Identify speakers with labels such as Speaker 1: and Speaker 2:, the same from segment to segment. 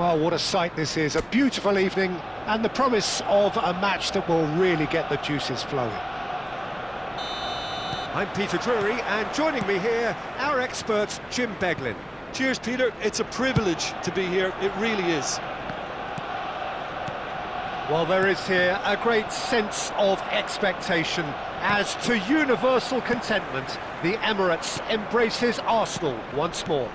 Speaker 1: Well, what a sight this is. A beautiful evening and the promise of a match that will really get the juices flowing. I'm Peter Drury, and joining me here, our expert, Jim Beglin.
Speaker 2: Cheers, Peter. It's a privilege to be here. It really is.
Speaker 1: Well, there is here a great sense of expectation as, to universal contentment, the Emirates embraces Arsenal once more.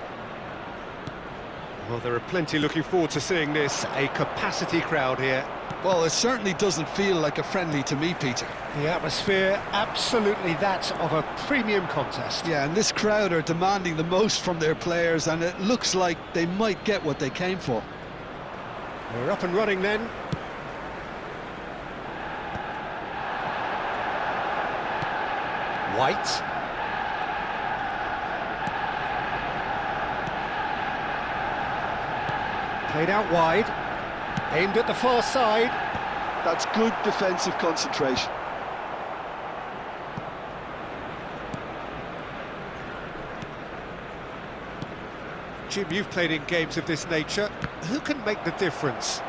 Speaker 1: Well, there are plenty looking forward to seeing this, a capacity crowd here.
Speaker 2: Well, it certainly doesn't feel like a friendly to me, Peter.
Speaker 1: The atmosphere, absolutely that of a premium contest.
Speaker 2: Yeah, and this crowd are demanding the most from their players, and it looks like they might get what they came for.
Speaker 1: We're up and running then. White. Played out wide, aimed at the far side.
Speaker 2: That's good defensive concentration.
Speaker 1: Jim, you've played in games of this nature. Who can make the difference?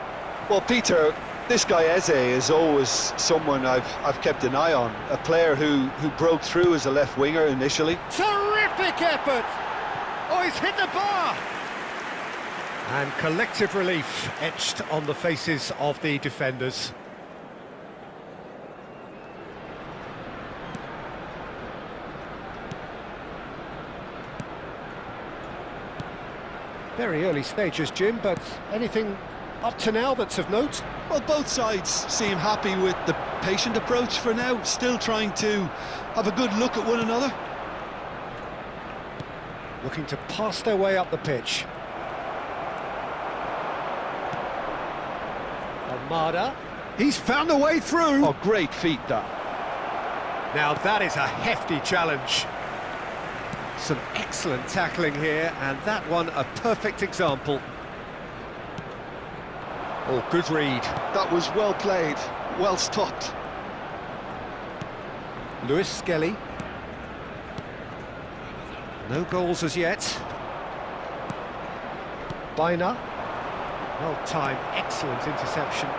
Speaker 2: Well, Peter, this guy Eze is always someone I've kept an eye on. A player who broke through as a left winger initially.
Speaker 1: Terrific effort! Oh, he's hit the bar! And collective relief etched on the faces of the defenders. Very early stages, Jim, but anything up to now that's of note?
Speaker 2: Well, both sides seem happy with the patient approach for now, still trying to have a good look at one another.
Speaker 1: Looking to pass their way up the pitch. Almada, he's found a way through.
Speaker 2: Oh, great feat, that.
Speaker 1: Now that is a hefty challenge. Some excellent tackling here, and that one a perfect example. Oh, good read.
Speaker 2: That was well played, well stopped.
Speaker 1: Lewis Skelly. No goals as yet. Bina. Well timed, excellent interception.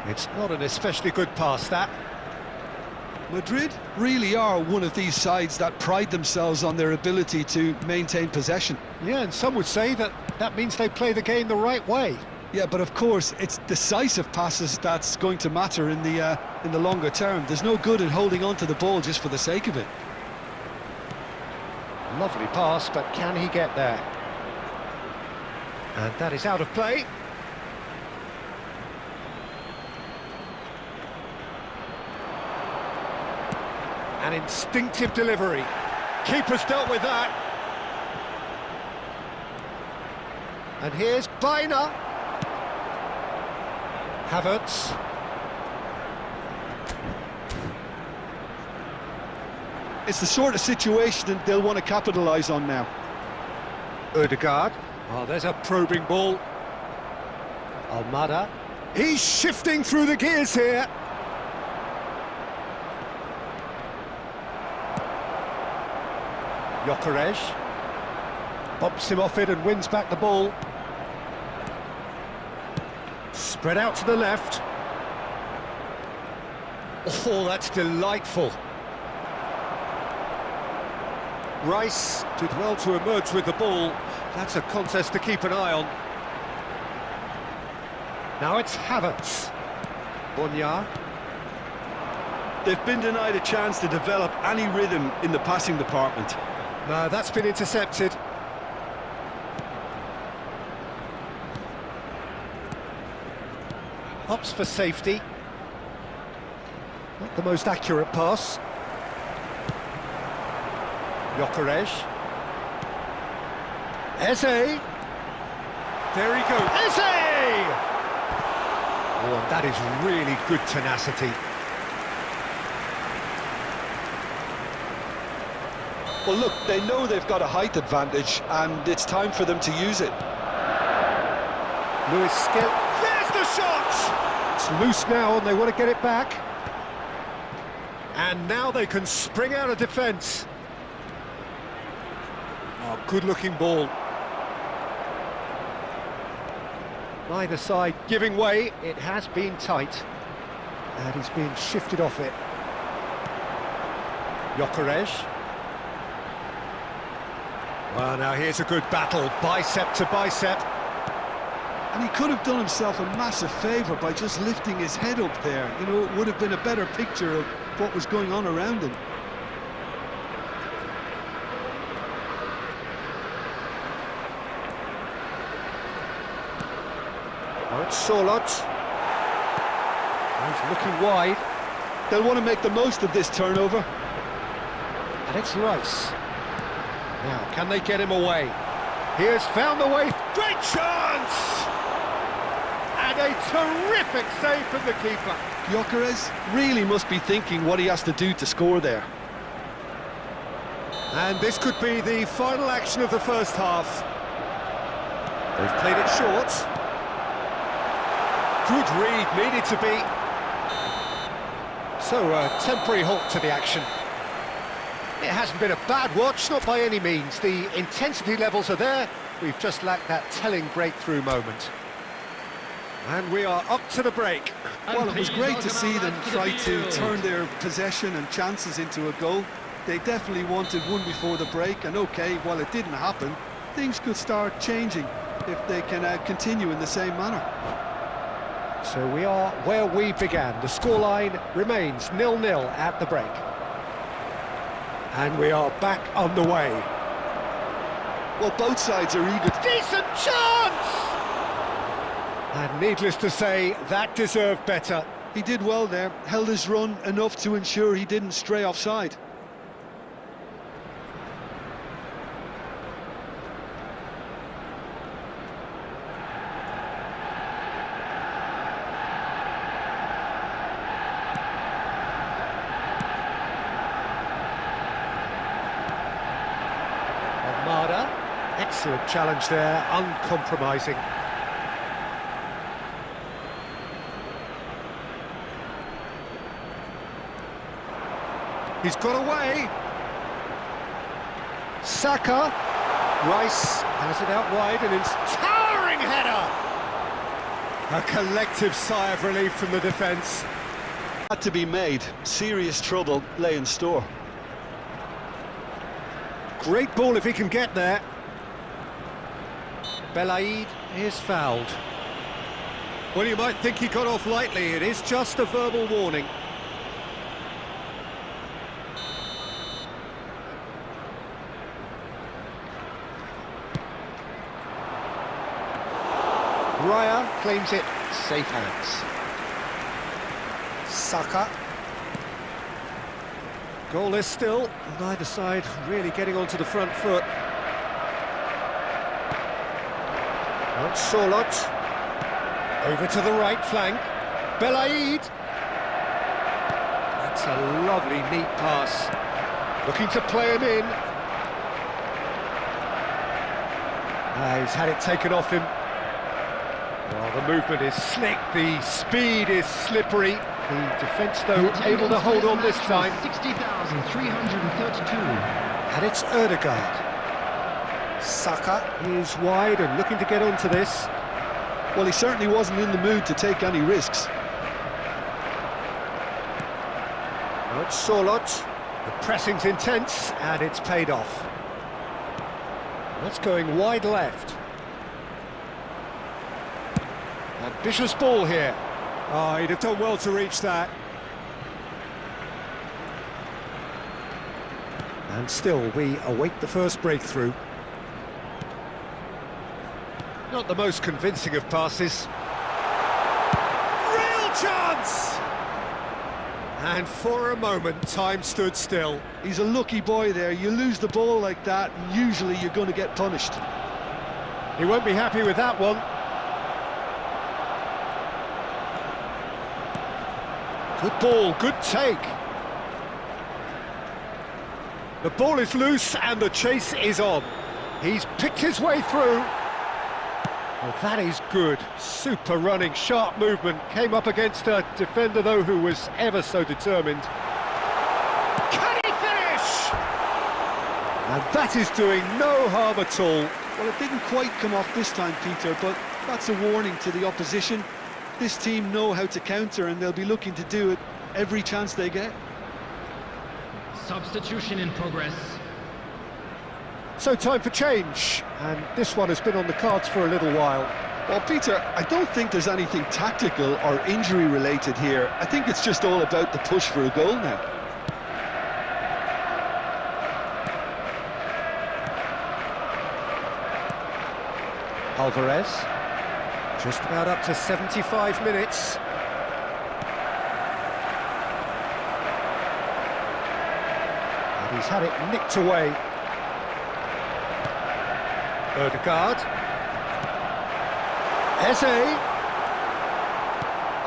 Speaker 1: It's not an especially good pass, that.
Speaker 2: Madrid really are one of these sides that pride themselves on their ability to maintain possession.
Speaker 1: Yeah, and some would say that that means they play the game the right way.
Speaker 2: Yeah, but of course, it's decisive passes that's going to matter in the longer term. There's no good in holding on to the ball just for the sake of it.
Speaker 1: Lovely pass, but can he get there? And that is out of play. An instinctive delivery. Keeper's dealt with that. And here's Bina. Havertz.
Speaker 2: It's the sort of situation that they'll want to capitalise on now.
Speaker 1: Odegaard. Oh, there's a probing ball. Almada. He's shifting through the gears here. Gyökeres bumps him off it and wins back the ball. Spread out to the left. Oh, that's delightful. Rice did well to emerge with the ball. That's a contest to keep an eye on. Now it's Havertz. Bonya.
Speaker 2: They've been denied a chance to develop any rhythm in the passing department.
Speaker 1: No, that's been intercepted. Hops for safety. Not the most accurate pass. Gyökeres. Eze. There he goes. Eze! Oh, and that is really good tenacity.
Speaker 2: Well, look, they know they've got a height advantage, and it's time for them to use it.
Speaker 1: Lewis Skelly. There's the shot! It's loose now, and they want to get it back. And now they can spring out of defence. Oh, good-looking ball. Neither side giving way. It has been tight. And he's been shifted off it. Gyökeres. Well, now here's a good battle, bicep to bicep.
Speaker 2: And he could have done himself a massive favour by just lifting his head up there. You know, it would have been a better picture of what was going on around him.
Speaker 1: Oh, it's Sorloth. He's looking wide.
Speaker 2: They'll want to make the most of this turnover.
Speaker 1: And it's Rice. Now, can they get him away? He has found the way. Great chance! And a terrific save from the keeper.
Speaker 2: Gyökeres really must be thinking what he has to do to score there.
Speaker 1: And this could be the final action of the first half. They've played it short. Good read, needed to be. So, a temporary halt to the action. It hasn't been a bad watch, not by any means. The intensity levels are there. We've just lacked that telling breakthrough moment. And we are up to the break.
Speaker 2: Well, it was great to see them try to turn their possession and chances into a goal. They definitely wanted one before the break, and okay, while it didn't happen, things could start changing if they can continue in the same manner.
Speaker 1: So we are where we began. The scoreline remains 0-0 at the break. And we are back on the way.
Speaker 2: Well, both sides are eager.
Speaker 1: Decent chance! And needless to say, that deserved better.
Speaker 2: He did well there, held his run enough to ensure he didn't stray offside.
Speaker 1: Excellent challenge there, uncompromising. He's got away. Saka. Rice has it out wide and it's towering header. A collective sigh of relief from the defence.
Speaker 2: Had to be made. Serious trouble lay in store.
Speaker 1: Great ball if he can get there. Belaid is fouled. Well, you might think he got off lightly. It is just a verbal warning. Raya claims it. Safe hands. Saka. Goalless still. Neither side really getting onto the front foot. Sorloth. Over to the right flank. Belaid. That's a lovely, neat pass. Looking to play him in. He's had it taken off him. Well, the movement is slick, the speed is slippery. The defence, though, able to hold on this time.
Speaker 3: 60,332.
Speaker 1: And it's Ødegaard. Saka is wide and looking to get onto this.
Speaker 2: Well, he certainly wasn't in the mood to take any risks.
Speaker 1: Now it's Sorloth. The pressing's intense and it's paid off. That's going wide left. Ambitious ball here. Oh, he'd have done well to reach that. And still, we await the first breakthrough. Not the most convincing of passes. Real chance! And for a moment, time stood still.
Speaker 2: He's a lucky boy there. You lose the ball like that, and usually you're going to get punished.
Speaker 1: He won't be happy with that one. Good ball, good take. The ball is loose and the chase is on. He's picked his way through. Well, that is good. Super running, sharp movement. Came up against a defender, though, who was ever so determined. Can he finish? And that is doing no harm at all.
Speaker 2: Well, it didn't quite come off this time, Peter, but that's a warning to the opposition. This team know how to counter, and they'll be looking to do it every chance they get.
Speaker 3: Substitution in progress.
Speaker 1: So time for change, and this one has been on the cards for a little while.
Speaker 2: Well, Peter, I don't think there's anything tactical or injury related here. I think it's just all about the push for a goal now.
Speaker 1: Alvarez, just about up to 75 minutes. And he's had it nicked away. Ødegaard. Eze.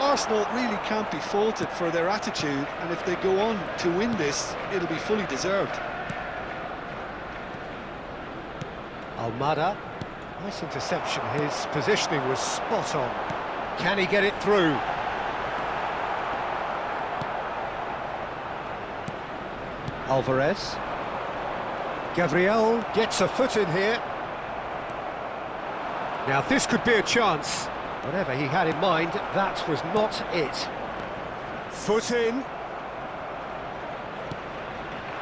Speaker 2: Arsenal really can't be faulted for their attitude, and if they go on to win this, it'll be fully deserved.
Speaker 1: Almada. Nice interception, his positioning was spot on. Can he get it through? Alvarez. Gabriel gets a foot in here. Now this could be a chance. Whatever he had in mind, that was not it. Foot in.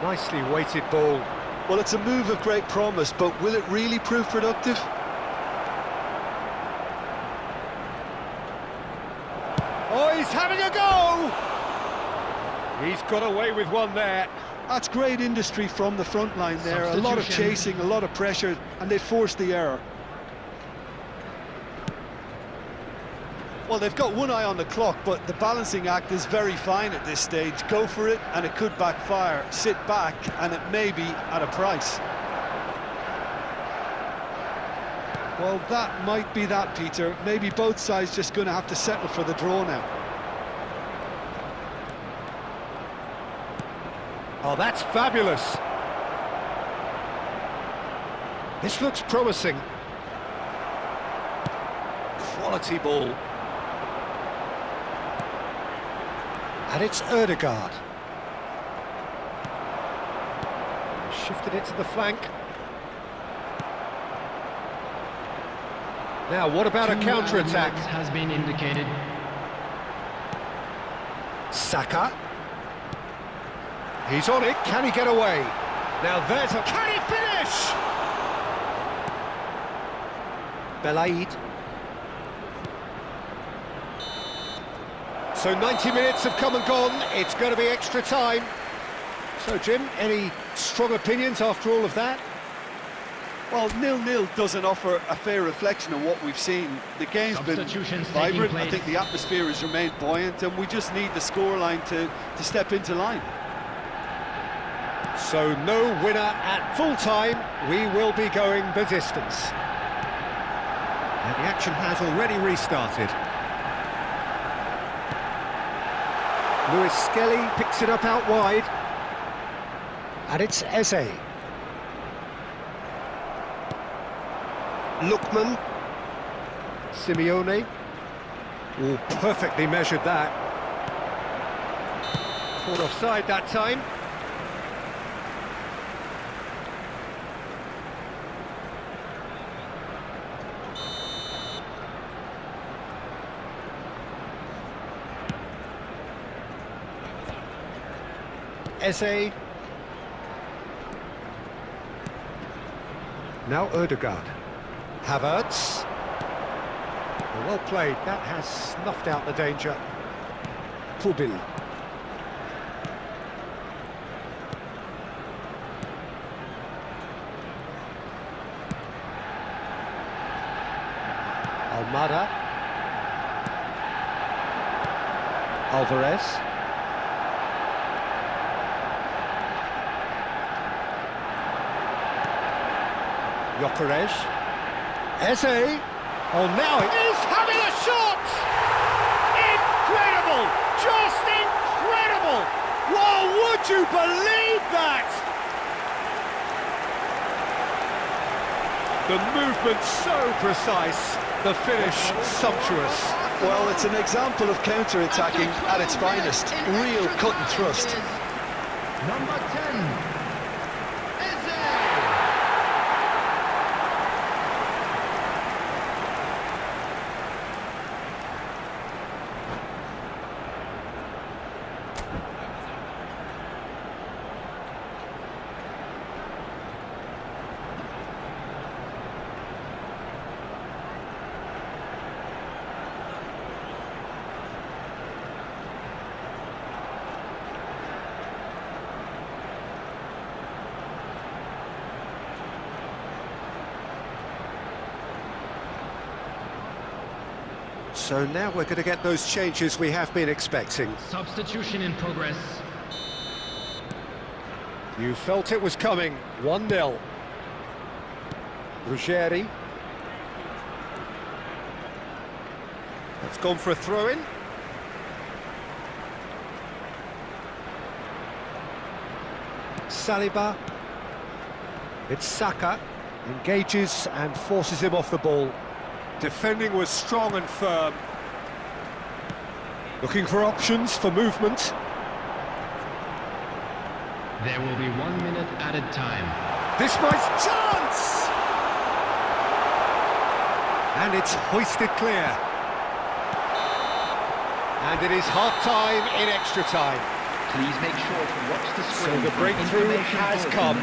Speaker 1: Nicely weighted ball.
Speaker 2: Well, it's a move of great promise, but will it really prove productive?
Speaker 1: Oh, he's having a go! He's got away with one there.
Speaker 2: That's great industry from the front line there. A lot of chasing, a lot of pressure, and they forced the error. Well, they've got one eye on the clock, but the balancing act is very fine at this stage. Go for it, and it could backfire. Sit back, and it may be at a price. Well, that might be that, Peter. Maybe both sides just going to have to settle for the draw now.
Speaker 1: Oh, that's fabulous. This looks promising. Quality ball. And it's Ødegaard. Shifted it to the flank. Now, what about a counter-attack?
Speaker 3: Has been indicated.
Speaker 1: Saka. He's on it. Can he get away? Now there's a... Can he finish? Belaid. So 90 minutes have come and gone. It's going to be extra time. So, Jim, any strong opinions after all of that?
Speaker 2: Well, 0-0 doesn't offer a fair reflection of what we've seen. The game's been vibrant. I think the atmosphere has remained buoyant, and we just need the scoreline to step into line.
Speaker 1: So no winner at full time. We will be going the distance. And the action has already restarted. Lewis Skelly picks it up out wide. And it's Eze. Lookman. Simeone. Oh, perfectly measured that. Caught offside that time. Eze. Now Ødegaard. Havertz. Well played, that has snuffed out the danger. Pubil. Almada. Alvarez. Gyökeres. Eze. Oh, now it is having a shot! Incredible! Just incredible! Well, would you believe that? The movement so precise, the finish sumptuous.
Speaker 2: Well, it's an example of counter-attacking at its finest. Real cut and thrust.
Speaker 3: Number 10, Eze.
Speaker 1: So now we're going to get those changes we have been expecting.
Speaker 3: Substitution in progress.
Speaker 1: You felt it was coming. 1-0. Ruggeri. It's gone for a throw-in. Saliba. It's Saka. Engages and forces him off the ball. Defending was strong and firm. Looking for options for movement.
Speaker 3: There will be 1 minute added time.
Speaker 1: This might chance! And it's hoisted clear. And it is half-time in extra time.
Speaker 4: Please make sure to watch the
Speaker 1: So
Speaker 4: screen.
Speaker 1: the breakthrough has come.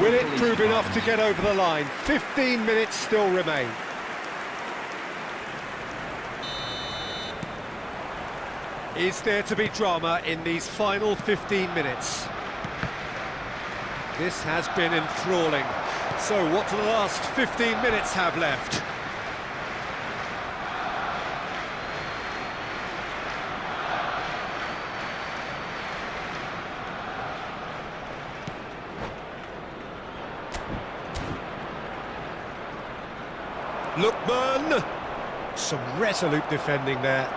Speaker 1: Will it prove enough to get over the line? 15 minutes still remain. Is there to be drama in these final 15 minutes? This has been enthralling. So what do the last 15 minutes have left? Lookman! Some resolute defending there.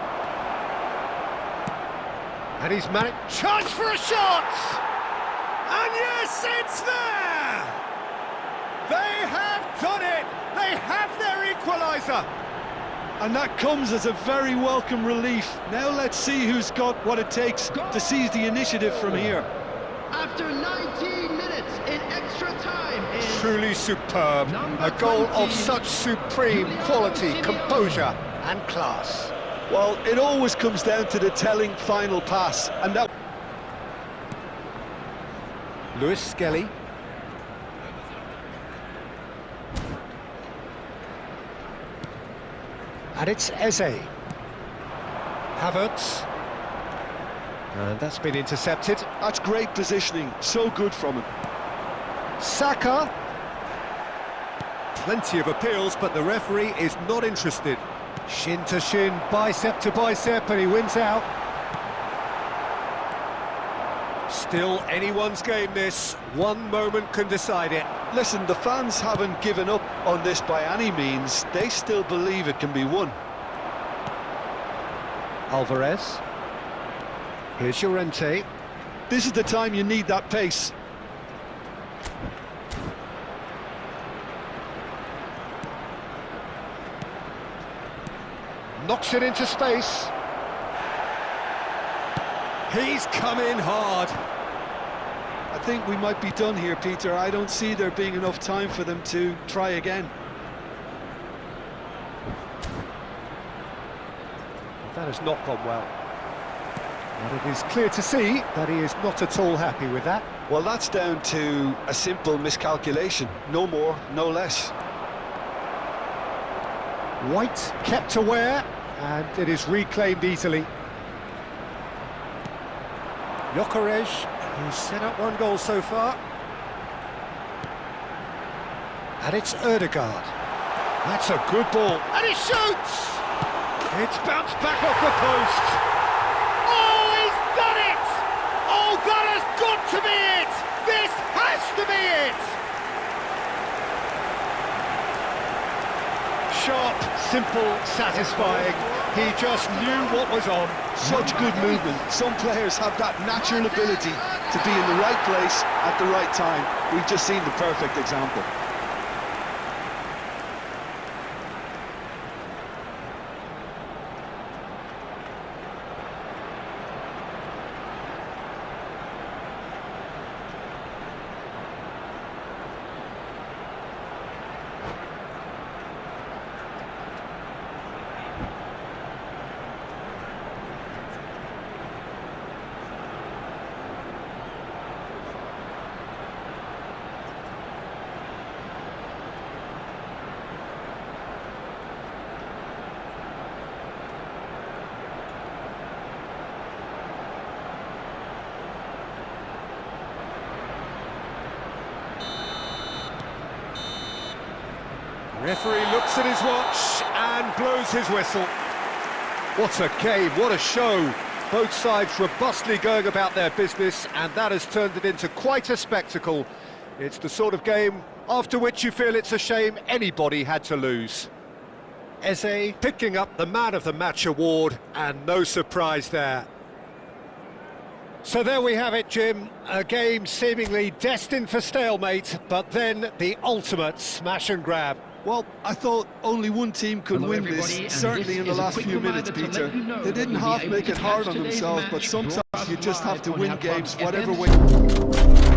Speaker 1: And he's managed... Chance for a shot! And yes, it's there! They have done it! They have their equaliser!
Speaker 2: And that comes as a very welcome relief. Now let's see who's got what it takes to seize the initiative from here.
Speaker 5: After 19 minutes in extra time is
Speaker 1: Truly superb. A goal of such supreme quality, composure and class.
Speaker 2: Well, it always comes down to the telling final pass, and that...
Speaker 1: Lewis Skelly. And it's Eze. Havertz. And that's been intercepted.
Speaker 2: That's great positioning, so good from him.
Speaker 1: Saka. Plenty of appeals, but the referee is not interested. Shin to shin, bicep to bicep, and he wins out. Still anyone's game this. One moment can decide it.
Speaker 2: Listen, the fans haven't given up on this by any means. They still believe it can be won.
Speaker 1: Alvarez. Here's Llorente.
Speaker 2: This is the time you need that pace.
Speaker 1: Knocks it into space. He's come in hard.
Speaker 2: I think we might be done here, Peter. I don't see there being enough time for them to try again.
Speaker 1: That has not gone well. And it is clear to see that he is not at all happy with that.
Speaker 2: Well, that's down to a simple miscalculation. No more, no less.
Speaker 1: White kept aware, and it is reclaimed easily. Gyökeres, who's set up one goal so far. And it's Ødegaard. That's a good ball. And he shoots! It's bounced back off the post. Oh, he's done it! Oh, that has got to be it! This has to be it! Sharp, simple, satisfying. He just knew what was on.
Speaker 2: Such good movement. Some players have that natural ability to be in the right place at the right time. We've just seen the perfect example.
Speaker 1: Referee looks at his watch and blows his whistle. What a game, what a show. Both sides robustly going about their business, and that has turned it into quite a spectacle. It's the sort of game after which you feel it's a shame anybody had to lose. Eze picking up the Man of the Match award, and no surprise there. So there we have it, Jim. A game seemingly destined for stalemate, but then the ultimate smash and grab.
Speaker 2: Well, I thought only one team could
Speaker 4: Hello,
Speaker 2: win
Speaker 4: everybody,
Speaker 2: this,
Speaker 4: and
Speaker 2: certainly
Speaker 4: this
Speaker 2: in the
Speaker 4: is a
Speaker 2: last
Speaker 4: quick
Speaker 2: few minutes,
Speaker 4: reminder to
Speaker 2: Peter.
Speaker 4: let you know
Speaker 2: They didn't
Speaker 4: that
Speaker 2: half
Speaker 4: you'll be
Speaker 2: make
Speaker 4: able
Speaker 2: it
Speaker 4: to
Speaker 2: hard
Speaker 4: catch
Speaker 2: on
Speaker 4: today's
Speaker 2: themselves, but
Speaker 4: match
Speaker 2: sometimes
Speaker 4: broadcast
Speaker 2: you just have to
Speaker 4: live
Speaker 2: win
Speaker 4: on
Speaker 2: games
Speaker 4: Outback
Speaker 2: whatever
Speaker 4: FM
Speaker 2: way.